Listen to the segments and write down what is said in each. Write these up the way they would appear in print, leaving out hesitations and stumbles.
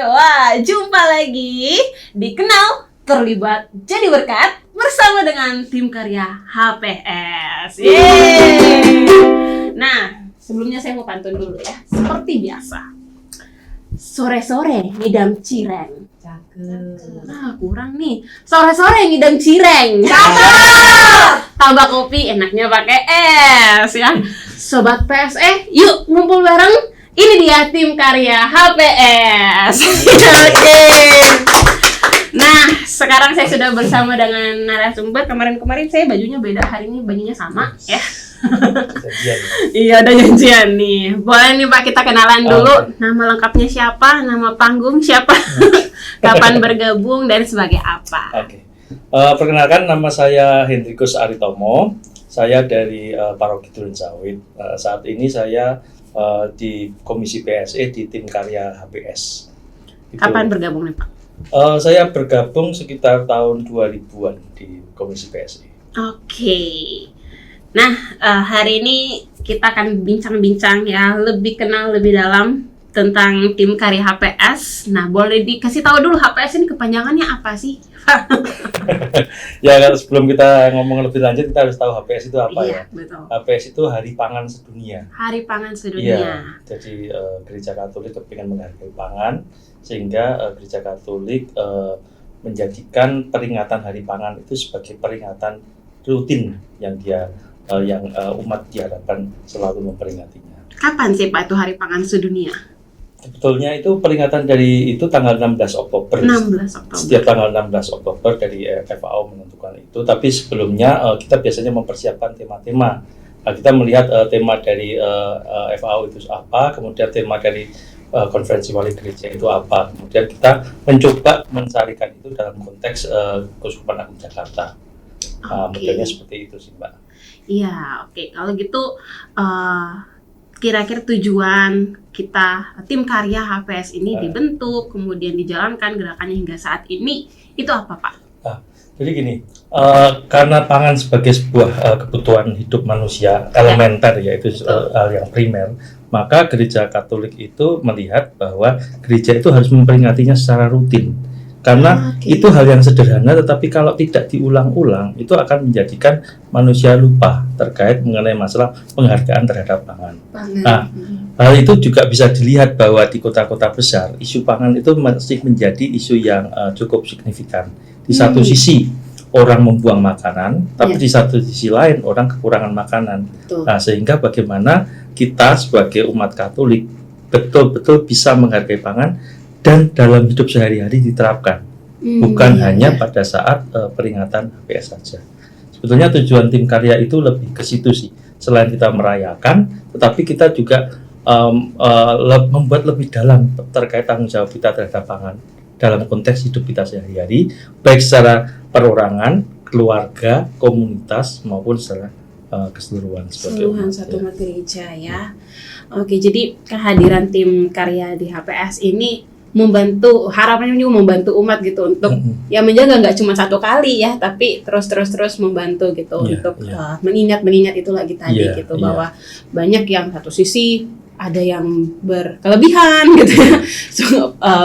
Wah, jumpa lagi di Kenal Terlibat Jadi Berkat bersama dengan tim karya HPS. Yeay. Nah, sebelumnya saya mau pantun dulu ya. Seperti biasa. Sore-sore ngidam cireng. Cakep. Nah, kurang nih. Sore-sore ngidam cireng. Cakep. Tambah kopi enaknya pakai es ya. Sobat PSE, yuk ngumpul bareng. Ini dia tim karya HPS. Oke. Nah, sekarang saya sudah bersama dengan narasumber. Kemarin saya bajunya beda, hari ini bajunya sama ya. Iya, ada janjian nih. Boleh nih Pak, kita kenalan dulu. Nama lengkapnya siapa? Nama panggung siapa? Kapan bergabung dan sebagai apa? Oke. Perkenalkan, nama saya Hendrikus Aritomo. Saya dari Paroki Duren Sawit. Saat ini saya di Komisi PSE di tim karya HPS. Kapan bergabung nih Pak? Saya bergabung sekitar tahun 2000-an di Komisi PSE. Oke. Nah, hari ini kita akan bincang-bincang ya, lebih kenal lebih dalam tentang tim karya HPS. Nah, boleh dikasih tahu dulu HPS ini kepanjangannya apa sih? Ya, sebelum kita ngomong lebih lanjut, kita harus tahu HPS itu apa Iya, ya. betul. HPS itu Hari Pangan Sedunia. Hari Pangan Iya, Sedunia. jadi Gereja Katolik kepingin menghargai pangan, sehingga Gereja Katolik menjadikan peringatan Hari Pangan itu sebagai peringatan rutin yang umat diharapkan selalu memperingatinya. Kapan sih Pak itu Hari Pangan Sedunia? Sebetulnya itu peringatan dari itu tanggal 16 Oktober. 16 Oktober. Setiap tanggal 16 Oktober dari FAO menentukan itu. Tapi sebelumnya kita biasanya mempersiapkan tema-tema. Nah, kita melihat tema dari FAO itu apa, kemudian tema dari konferensi wali gereja itu apa. Kemudian kita mencoba mencarikan itu dalam konteks Keuskupan Agung Jakarta. Modelnya seperti itu sih Mbak. Iya, oke. Kalau gitu kira-kira tujuan kita tim karya HPS ini dibentuk, kemudian dijalankan gerakannya hingga saat ini, itu apa Pak? Jadi gini, karena pangan sebagai sebuah kebutuhan hidup manusia elementer, yaitu hal yang primer, maka Gereja Katolik itu melihat bahwa gereja itu harus memperingatinya secara rutin. Karena itu hal yang sederhana, tetapi kalau tidak diulang-ulang, itu akan menjadikan manusia lupa terkait mengenai masalah penghargaan terhadap pangan. Nah, hal itu juga bisa dilihat bahwa di kota-kota besar, isu pangan itu masih menjadi isu yang cukup signifikan. Di satu sisi, orang membuang makanan, tapi di satu sisi lain, orang kekurangan makanan. Nah, sehingga bagaimana kita sebagai umat Katolik betul-betul bisa menghargai pangan, dan dalam hidup sehari-hari diterapkan, bukan hanya pada saat peringatan HPS saja. Sebetulnya tujuan tim karya itu lebih ke situ sih. Selain kita merayakan, tetapi kita juga membuat lebih dalam terkait tanggung jawab kita terhadap pangan dalam konteks hidup kita sehari-hari, baik secara perorangan, keluarga, komunitas maupun secara keseluruhan satu umat gereja ya. Oke, jadi kehadiran tim karya di HPS ini membantu, harapannya juga membantu umat gitu untuk ya menjaga nggak cuma satu kali ya, tapi terus membantu gitu untuk mengingat itu lagi tadi gitu bahwa banyak yang satu sisi ada yang berkelebihan gitu ya,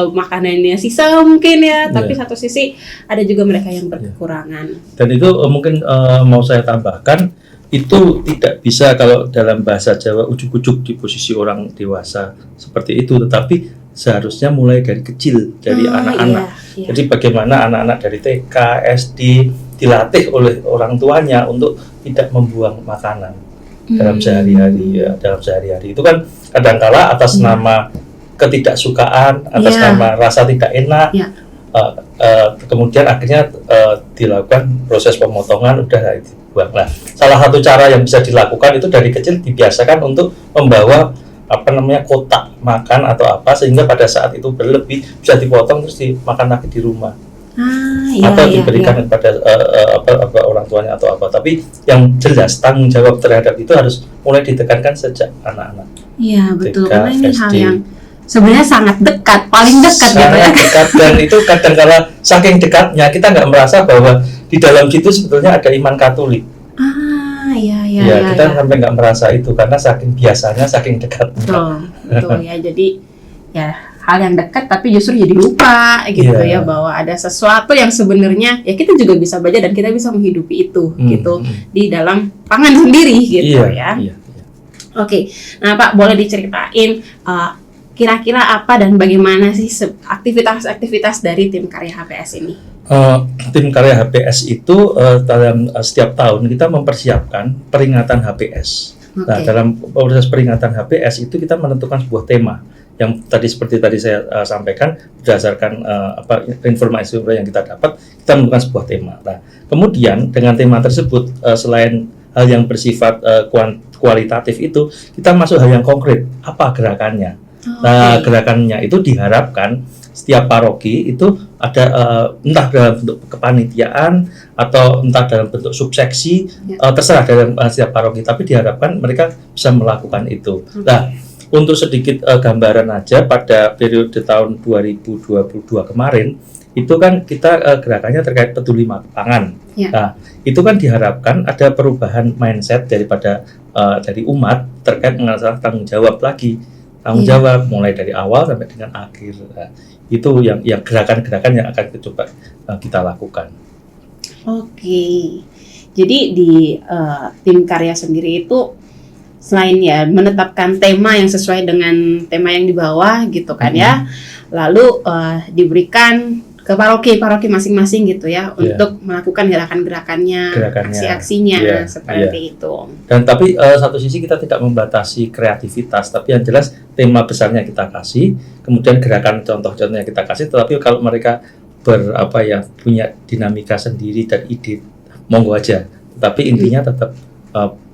makanannya sisa mungkin ya, tapi satu sisi ada juga mereka yang berkekurangan. Dan itu mungkin mau saya tambahkan, itu tidak bisa kalau dalam bahasa Jawa ujuk-ujuk di posisi orang dewasa seperti itu, tetapi seharusnya mulai dari kecil, dari anak-anak. Jadi bagaimana anak-anak dari TK, SD dilatih oleh orang tuanya untuk tidak membuang makanan dalam sehari-hari. Dalam sehari-hari itu kan kadangkala atas nama ketidaksukaan, atas nama rasa tidak enak, kemudian akhirnya dilakukan proses pemotongan, udah dibuang. Nah, salah satu cara yang bisa dilakukan itu dari kecil dibiasakan untuk membawa kotak makan atau apa, sehingga pada saat itu berlebih bisa dipotong terus dimakan lagi di rumah, atau diberikan kepada orang tuanya atau apa. Tapi yang jelas tanggung jawab terhadap itu harus mulai ditekankan sejak anak-anak. Iya betul, karena ini hal yang sebenarnya sangat dekat, paling dekat gitu ya. Dekat, dan itu kadang-kala saking dekatnya kita nggak merasa bahwa di dalam situ sebetulnya ada iman Katolik. Kita sampai nggak merasa itu karena saking biasanya, saking dekat. Betul ya. Jadi ya hal yang dekat tapi justru jadi lupa gitu ya, bahwa ada sesuatu yang sebenarnya ya kita juga bisa baca dan kita bisa menghidupi itu gitu di dalam pangan sendiri gitu ya. Oke, nah Pak boleh diceritain kira-kira apa dan bagaimana sih aktivitas-aktivitas dari tim karya HPS ini? Tim karya HPS itu dalam setiap tahun kita mempersiapkan peringatan HPS. Nah, dalam proses peringatan HPS itu kita menentukan sebuah tema yang seperti tadi saya sampaikan berdasarkan informasi yang kita dapat, kita menentukan sebuah tema. Nah, kemudian dengan tema tersebut selain hal yang bersifat kualitatif itu, kita masuk hal yang konkret. Apa gerakannya? Nah, gerakannya itu diharapkan setiap paroki itu ada entah dalam bentuk kepanitiaan atau entah dalam bentuk subseksi, terserah dalam setiap paroki, tapi diharapkan mereka bisa melakukan itu. Nah, untuk sedikit gambaran aja, pada periode tahun 2022 kemarin itu kan kita gerakannya terkait peduli pangan. Nah, itu kan diharapkan ada perubahan mindset daripada dari umat terkait mengenai tanggung jawab lagi. Tanggung jawab mulai dari awal sampai dengan akhir. Nah, itu yang gerakan-gerakan yang akan kita lakukan. Oke. Jadi di tim karya sendiri itu selain ya menetapkan tema yang sesuai dengan tema yang dibawa gitu kan ya, lalu diberikan ke paroki masing-masing gitu ya untuk melakukan gerakan-gerakannya, aksi-aksinya seperti itu. Dan tapi satu sisi kita tidak membatasi kreativitas, tapi yang jelas tema besarnya kita kasih, kemudian gerakan contoh-contohnya kita kasih. Tetapi kalau mereka punya dinamika sendiri dan ide, monggo aja. Tapi intinya tetap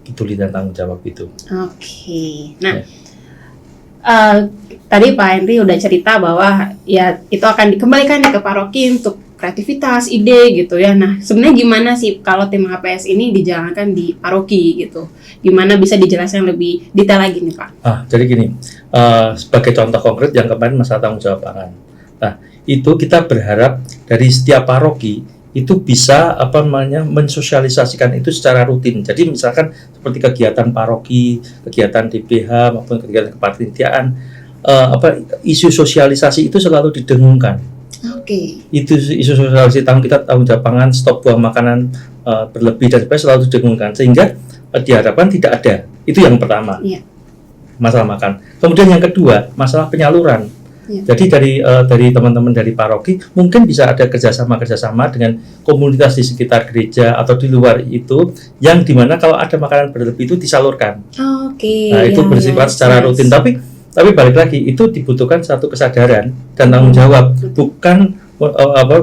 peduli dan tanggung jawab itu. Oke. Nah. Tadi Pak Henry udah cerita bahwa ya itu akan dikembalikan ke paroki untuk kreativitas, ide gitu ya. Nah, sebenarnya gimana sih kalau tim HPS ini dijalankan di paroki gitu? Gimana bisa dijelaskan lebih detail lagi nih Pak? Jadi gini, sebagai contoh konkret yang kemarin masalah tanggung jawab pangan. Nah, itu kita berharap dari setiap paroki itu bisa mensosialisasikan itu secara rutin. Jadi misalkan seperti kegiatan paroki, kegiatan DPH maupun kegiatan kepanitiaan, isu sosialisasi itu selalu didengungkan. Itu isu sosialisasi tanggung jawab pangan, stop buang makanan berlebih dan sebagainya selalu didengungkan, sehingga diharapkan tidak ada. Itu yang pertama. Masalah makan. Kemudian yang kedua, masalah penyaluran. Jadi dari teman-teman dari paroki mungkin bisa ada kerjasama dengan komunitas di sekitar gereja atau di luar itu, yang dimana kalau ada makanan berlebih itu disalurkan. Nah, itu bersifat secara rutin. Tapi balik lagi itu dibutuhkan satu kesadaran dan tanggung jawab, bukan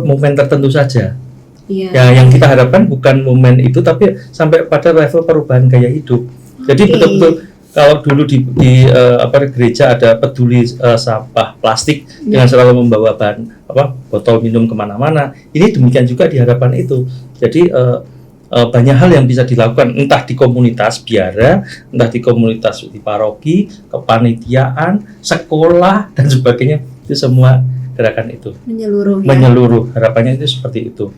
momen tertentu saja. Ya, yang kita harapkan bukan momen itu, tapi sampai pada level perubahan gaya hidup. Jadi betul-betul kalau dulu di gereja ada peduli sampah plastik dengan selalu membawa bahan botol minum kemana-mana, ini demikian juga diharapkan itu. Jadi banyak hal yang bisa dilakukan, entah di komunitas biara, entah di komunitas di paroki, kepanitiaan, sekolah dan sebagainya, itu semua gerakan itu menyeluruh. Harapannya itu seperti itu.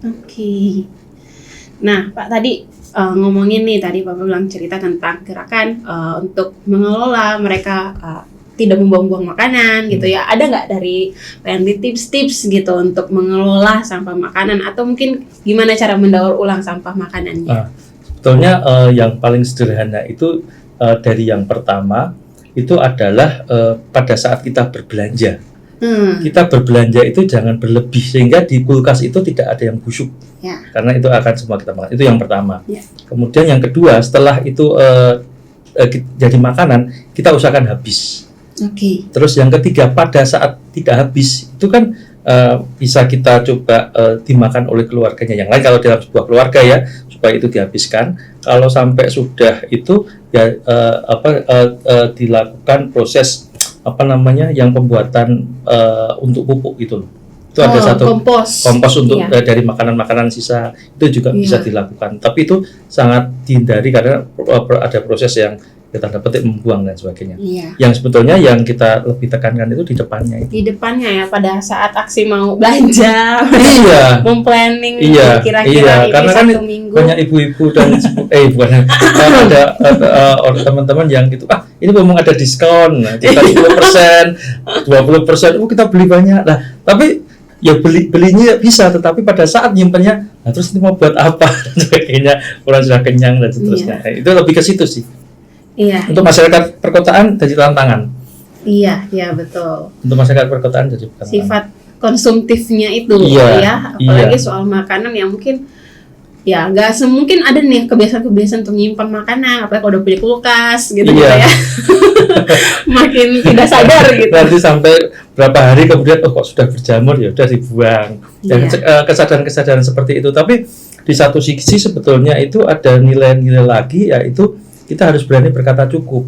Oke. Nah, Pak tadi ngomongin nih, tadi Bapak bilang cerita tentang gerakan untuk mengelola mereka tidak membuang-buang makanan gitu ya. Ada nggak dari Henry tips-tips gitu untuk mengelola sampah makanan, atau mungkin gimana cara mendaur ulang sampah makanannya? Sebetulnya yang paling sederhana itu dari yang pertama itu adalah pada saat kita berbelanja. Kita berbelanja itu jangan berlebih sehingga di kulkas itu tidak ada yang busuk, karena itu akan semua kita makan. Itu yang pertama. Kemudian yang kedua, setelah itu jadi makanan, kita usahakan habis. Terus yang ketiga, pada saat tidak habis itu kan bisa kita coba dimakan oleh keluarganya yang lain kalau dalam sebuah keluarga ya, supaya itu dihabiskan. Kalau sampai sudah itu ya dilakukan proses yang pembuatan untuk pupuk itu ada satu kompos untuk dari makanan-makanan sisa, itu juga bisa dilakukan, tapi itu sangat dihindari karena ada proses yang tanda petik membuang dan sebagainya. Yang sebetulnya yang kita lebih tekankan itu di depannya ya, pada saat aksi mau belanja, memplanning kira-kira ini karena kan minggu. Banyak ibu-ibu dan bukan ada teman-teman yang gitu, ini memang ada diskon, nah, kita 10%, 20%, kita beli banyak. Nah, tapi ya belinya bisa, tetapi pada saat nyimpennya, nah terus ini mau buat apa dan sebagainya, orang sudah kenyang dan seterusnya. Itu lebih ke situ sih. Iya. Untuk masyarakat perkotaan jadi tantangan. Iya, betul. Untuk masyarakat perkotaan jadi tantangan. Sifat konsumtifnya itu ya, apalagi soal makanan yang mungkin ya nggak semungkin ada nih kebiasaan-kebiasaan untuk nyimpan makanan, apalagi kalau udah punya kulkas gitu ya. Makin tidak sadar gitu. Nanti sampai berapa hari kemudian kok sudah berjamur, ya udah dibuang. Dan kesadaran-kesadaran seperti itu. Tapi di satu sisi sebetulnya itu ada nilai-nilai lagi, yaitu kita harus berani berkata cukup.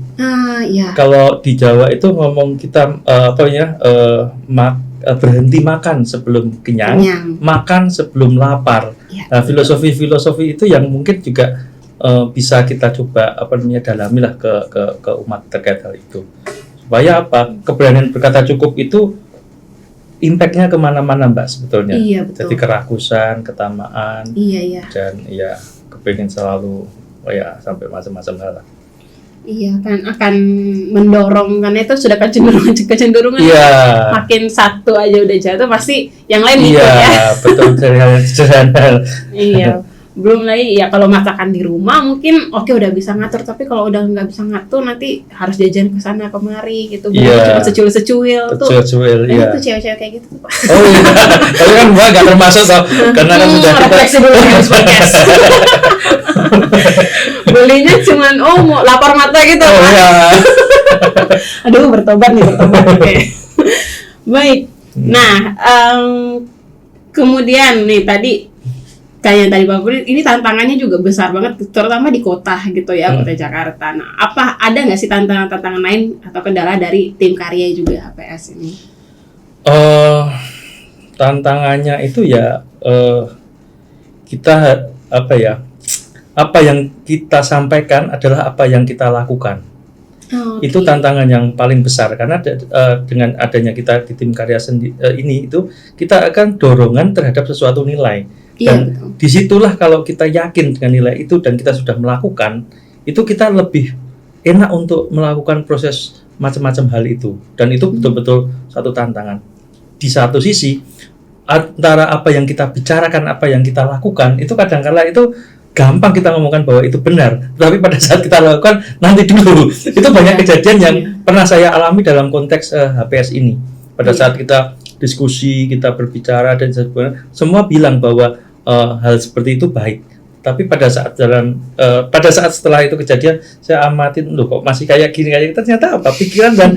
Kalau di Jawa itu ngomong kita berhenti makan sebelum kenyang, makan sebelum lapar. Nah, filosofi itu yang mungkin juga bisa kita coba dalami lah ke umat terkait hal itu. Supaya keberanian berkata cukup itu impact-nya kemana-mana Mbak sebetulnya. Jadi kerakusan, ketamaan, dan kepengen selalu sampai macam-macam hal. Kan akan mendorong, karena itu sudah kecenderungan makin satu aja udah jatuh pasti yang lain ikut ya. Betul, dari hal yang sederhana. Belum lagi kalau masakan di rumah mungkin udah bisa ngatur, tapi kalau udah nggak bisa ngatur nanti harus jajan ke sana kemari gitu, cuma secuil tuh. Itu cewek-cewek kayak gitu Pak. Tapi kan Mbak nggak termasuk karena kan sudah refleksi dulu podcast. Belinya cuman mau lapar mata gitu. Aduh, bertobat. Oke. Baik. Nah, kemudian nih tadi kayak tadi Pak Puri, ini tantangannya juga besar banget, terutama di kota gitu ya, kota Jakarta. Nah, ada nggak sih tantangan lain atau kendala dari tim karya juga HPS ini? Tantangannya itu kita apa yang kita sampaikan adalah apa yang kita lakukan. Itu tantangan yang paling besar, karena dengan adanya kita di tim karya ini itu kita akan dorongan terhadap sesuatu nilai. Dan disitulah kalau kita yakin dengan nilai itu dan kita sudah melakukan, itu kita lebih enak untuk melakukan proses macam-macam hal itu. Dan itu betul-betul satu tantangan. Di satu sisi, antara apa yang kita bicarakan, apa yang kita lakukan, itu kadang-kala itu gampang kita ngomongkan bahwa itu benar. Tapi pada saat kita lakukan, nanti dulu. Itu banyak kejadian yang pernah saya alami dalam konteks HPS ini. Pada saat kita diskusi, kita berbicara, dan sebagainya, semua bilang bahwa hal seperti itu baik. Tapi pada saat setelah itu kejadian, saya amatin, kok masih kayak gini, ternyata pikiran dan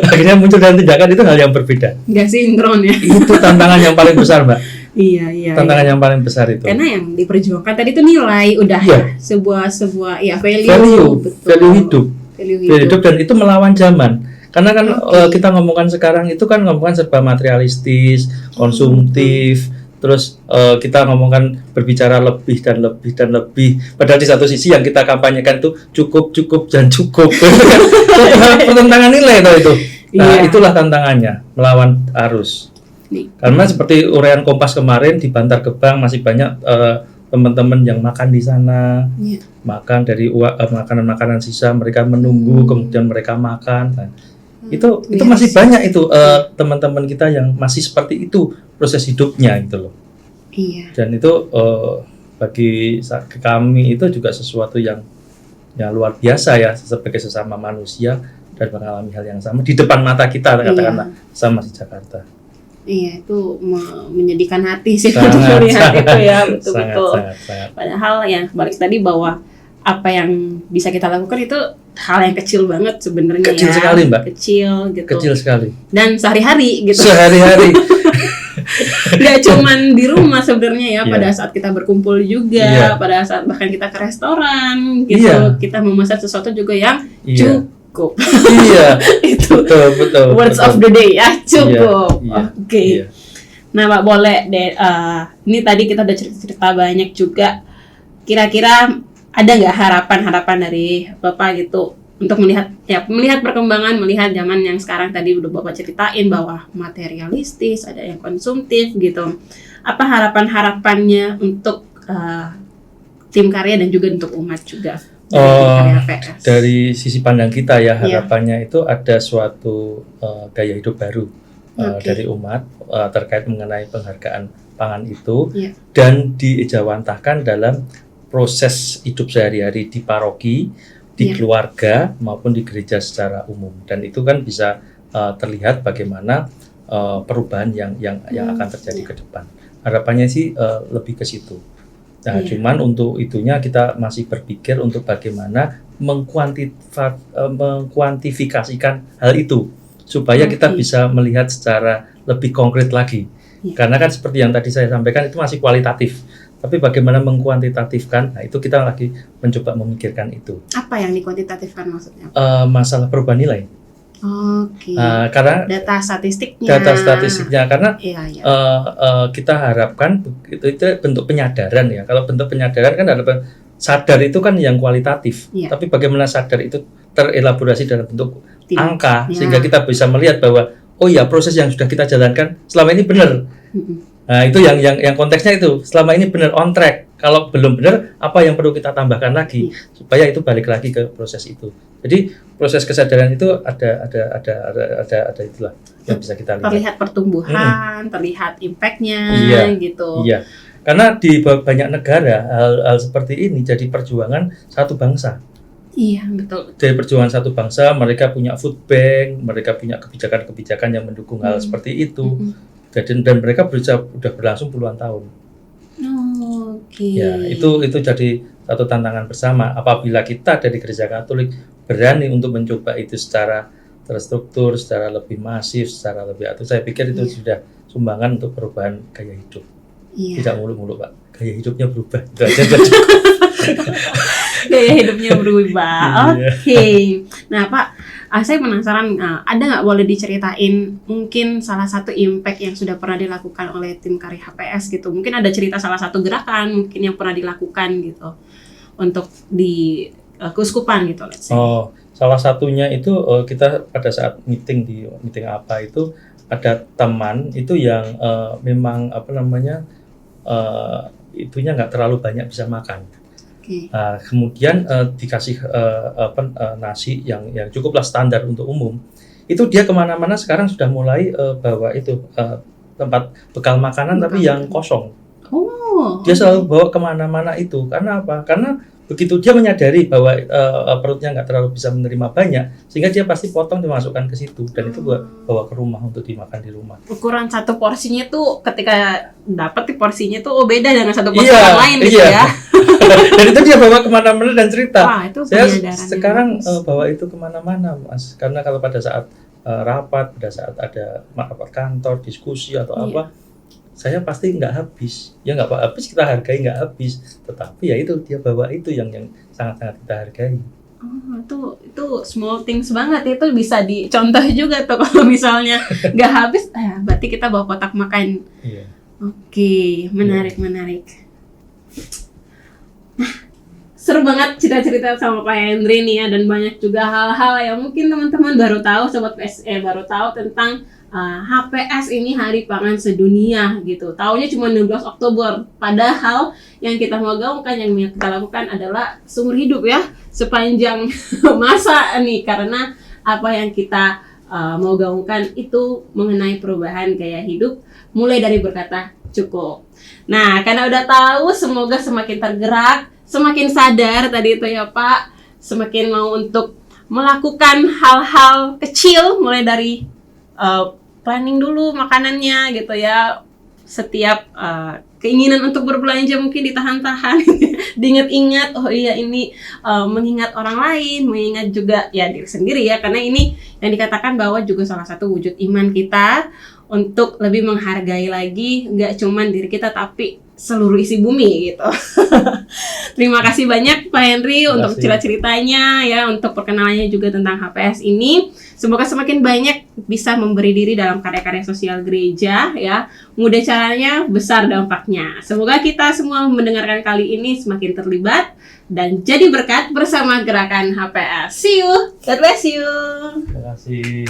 akhirnya muncul dan tindakan itu hal yang berbeda. Nggak sinkron ya. Itu tantangan yang paling besar Mbak. Iya. Tantangan yang paling besar itu. Karena yang diperjuangkan tadi itu nilai, udah sebuah value hidup. Value hidup, dan itu melawan zaman. Karena kan kita ngomongkan sekarang itu kan ngomongkan serba materialistis, konsumtif. Terus kita ngomongkan berbicara lebih dan lebih. Padahal di satu sisi yang kita kampanyekan itu cukup dan cukup. Pertentangan nilai itu. Nah, itulah tantangannya, melawan arus. Karena seperti uraian Kompas kemarin di Bantar Gebang masih banyak teman-teman yang makan di sana, makan dari makanan-makanan sisa, mereka menunggu kemudian mereka makan. Nah, itu masih banyak itu teman-teman kita yang masih seperti itu proses hidupnya gitu loh. Dan itu bagi kami itu juga sesuatu yang luar biasa ya, sebagai sesama manusia dan mengalami hal yang sama di depan mata kita, katakanlah sama di Jakarta. Itu menyedihkan hati sih untuk melihat itu ya, betul-betul. Padahal yang balik tadi bahwa apa yang bisa kita lakukan itu hal yang kecil banget sebenarnya. Kecil sekali Mbak. Kecil gitu. Kecil sekali. Dan sehari-hari gitu. Sehari-hari. Gak cuman di rumah sebenarnya ya, pada saat kita berkumpul juga, pada saat bahkan kita ke restoran gitu, kita memesan sesuatu juga yang cukup. Itu betul. Words of the day ya, cukup. Oke. Nah Mbak, boleh deh, ini tadi kita udah cerita banyak juga. Kira-kira ada nggak harapan dari Bapak gitu untuk melihat perkembangan, melihat zaman yang sekarang tadi udah Bapak ceritain bahwa materialistis, ada yang konsumtif gitu. Apa harapannya untuk tim karya dan juga untuk umat juga? dari HPS? Dari sisi pandang kita ya, Iya. harapannya itu ada suatu gaya hidup baru Oke. dari umat terkait mengenai penghargaan pangan itu, Iya. dan diejawantahkan dalam proses hidup sehari-hari di paroki, di Iya. keluarga maupun di gereja secara umum. Dan itu kan bisa terlihat bagaimana perubahan yang akan terjadi ke depan. Harapannya sih lebih ke situ. Nah, Iya. cuman untuk itunya kita masih berpikir untuk bagaimana mengkuantifikasikan hal itu supaya kita Oke. bisa melihat secara lebih konkret lagi. Iya. Karena kan seperti yang tadi saya sampaikan itu masih kualitatif. Tapi bagaimana mengkuantitatifkan, nah itu kita lagi mencoba memikirkan itu. Apa yang dikuantitatifkan maksudnya? Masalah perubahan nilai. Oke. Karena Data statistiknya. data statistiknya, karena Iya. kita harapkan itu bentuk penyadaran ya. Kalau bentuk penyadaran kan harapan sadar itu kan yang kualitatif. Iya. Tapi bagaimana sadar itu terelaborasi dalam bentuk angka Ya. sehingga kita bisa melihat bahwa oh ya, proses yang sudah kita jalankan selama ini benar. Mm-mm. Nah, itu yang konteksnya itu selama ini benar on track. Kalau belum benar, apa yang perlu kita tambahkan lagi supaya itu balik lagi ke proses itu. Jadi proses kesadaran itu ada itulah yang bisa kita lihat. Terlihat pertumbuhan, terlihat impact-nya, Iya. gitu. Iya, karena di banyak negara hal seperti ini jadi perjuangan satu bangsa. Iya, betul. Dari perjuangan satu bangsa, mereka punya food bank, mereka punya kebijakan-kebijakan yang mendukung hal seperti itu. Dan mereka sudah berlangsung puluhan tahun. Oke. Ya, itu jadi satu tantangan bersama. Apabila kita dari Gereja Katolik berani untuk mencoba itu secara terstruktur, secara lebih masif, secara lebih atur, saya pikir itu sudah sumbangan untuk perubahan gaya hidup. Iya. Tidak muluk-muluk, Pak. Gaya hidupnya berubah. Itu aja. Gaya hidupnya berubah. Iya. Oke. Nah, Pak, saya penasaran, ada nggak boleh diceritain mungkin salah satu impact yang sudah pernah dilakukan oleh tim Karya HPS gitu? Mungkin ada cerita salah satu gerakan mungkin yang pernah dilakukan gitu untuk di keuskupan gitu, let's say. Oh, salah satunya itu kita pada saat meeting apa itu ada teman itu yang memang itunya nggak terlalu banyak bisa makan. Okay. Kemudian dikasih nasi yang cukuplah standar untuk umum. Itu dia kemana-mana sekarang sudah mulai bawa itu tempat bekal makanan tapi yang kosong. Oh. Dia selalu bawa kemana-mana itu. Karena apa? Karena begitu dia menyadari bahwa perutnya nggak terlalu bisa menerima banyak, sehingga dia pasti potong dimasukkan ke situ dan itu bawa ke rumah untuk dimakan di rumah. Ukuran satu porsinya tuh ketika dapat di porsinya tuh beda dengan satu porsi yang lain gitu ya. Dan itu dia bawa kemana-mana dan cerita. Wah, itu saya penyadaran sekarang yang bawa itu kemana-mana, Mas. Karena kalau pada saat rapat, pada saat ada rapat kantor, diskusi atau apa, saya pasti nggak habis. Ya nggak habis, kita hargai nggak habis. Tetapi ya itu dia bawa itu yang sangat-sangat kita hargai. Oh, itu small things banget, itu bisa dicontoh juga tuh kalau misalnya nggak habis, berarti kita bawa kotak makan. Iya. Oke, menarik. Nah, seru banget cerita-cerita sama Pak Henry nih ya, dan banyak juga hal-hal yang mungkin teman-teman baru tahu, Sobat PSE baru tahu tentang HPS ini Hari Pangan Sedunia gitu. Taunya cuma 12 Oktober, padahal yang kita mau gaungkan, yang kita lakukan adalah seumur hidup ya, sepanjang masa nih, karena apa yang kita mau gaungkan itu mengenai perubahan gaya hidup mulai dari berkata cukup. Nah, karena udah tahu, semoga semakin tergerak, semakin sadar tadi itu ya Pak, semakin mau untuk melakukan hal-hal kecil mulai dari planning dulu makanannya gitu ya. Setiap keinginan untuk berbelanja mungkin ditahan-tahan, diingat-ingat, oh iya ini mengingat orang lain, mengingat juga ya diri sendiri ya, karena ini yang dikatakan bahwa juga salah satu wujud iman kita untuk lebih menghargai lagi nggak cuman diri kita tapi seluruh isi bumi gitu. Terima kasih banyak Pak Henry untuk cerita-ceritanya ya, untuk perkenalannya juga tentang HPS ini. Semoga semakin banyak bisa memberi diri dalam karya-karya sosial gereja ya. Mudah caranya, besar dampaknya. Semoga kita semua mendengarkan kali ini semakin terlibat dan jadi berkat bersama gerakan HPS. See you. God bless you. Terima kasih.